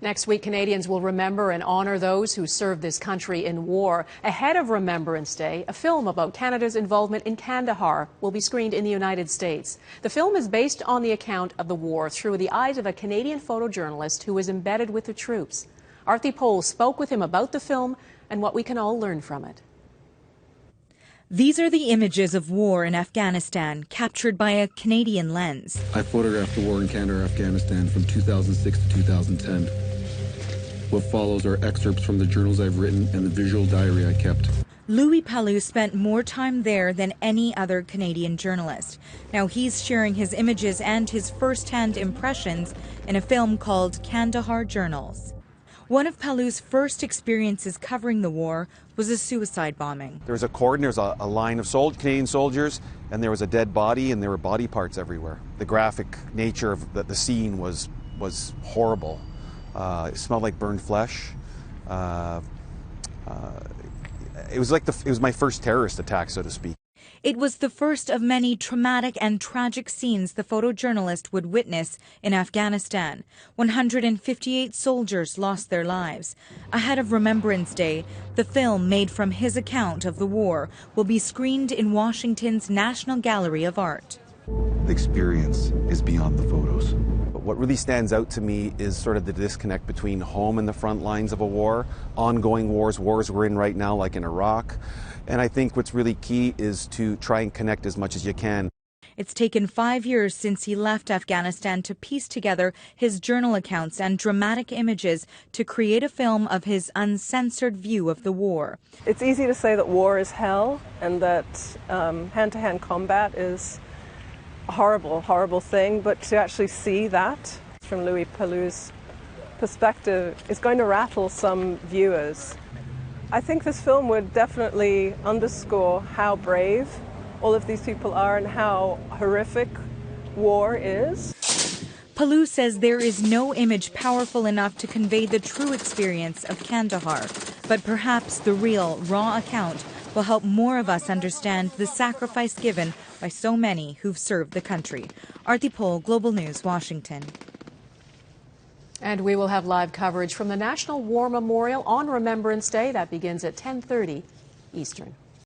Next week, Canadians will remember and honor those who served this country in war. Ahead of Remembrance Day, a film about Canada's involvement in Kandahar will be screened in the United States. The film is based on the account of the war through the eyes of a Canadian photojournalist who was embedded with the troops. Aarti spoke with him about the film and what we can all learn from it. These are the images of war in Afghanistan, captured by a Canadian lens. I photographed the war in Kandahar, Afghanistan from 2006 to 2010. What follows are excerpts from the journals I've written and the visual diary I kept. Louis Palou spent more time there than any other Canadian journalist. Now he's sharing his images and his first-hand impressions in a film called Kandahar Journals. One of Palou's first experiences covering the war was a suicide bombing. There was a cordon, there was a line of Canadian soldiers, and there was a dead body, and there were body parts everywhere. The graphic nature of the scene was horrible. It smelled like burned flesh. It was my first terrorist attack, so to speak. It was the first of many traumatic and tragic scenes the photojournalist would witness in Afghanistan. 158 soldiers lost their lives. Ahead of Remembrance Day, the film made from his account of the war will be screened in Washington's National Gallery of Art. The experience is beyond the photos. What really stands out to me is sort of the disconnect between home and the front lines of a war, ongoing wars we're in right now, like in Iraq. And I think what's really key is to try and connect as much as you can. It's taken 5 years since he left Afghanistan to piece together his journal accounts and dramatic images to create a film of his uncensored view of the war. It's easy to say that war is hell and that hand-to-hand combat is a horrible, horrible thing, but to actually see that from Louis Palou's perspective is going to rattle some viewers. I think this film would definitely underscore how brave all of these people are and how horrific war is. Palou says there is no image powerful enough to convey the true experience of Kandahar, but perhaps the real, raw account will help more of us understand the sacrifice given by so many who've served the country. Aarti, Global News, Washington. And we will have live coverage from the National War Memorial on Remembrance Day. That begins at 10:30 Eastern.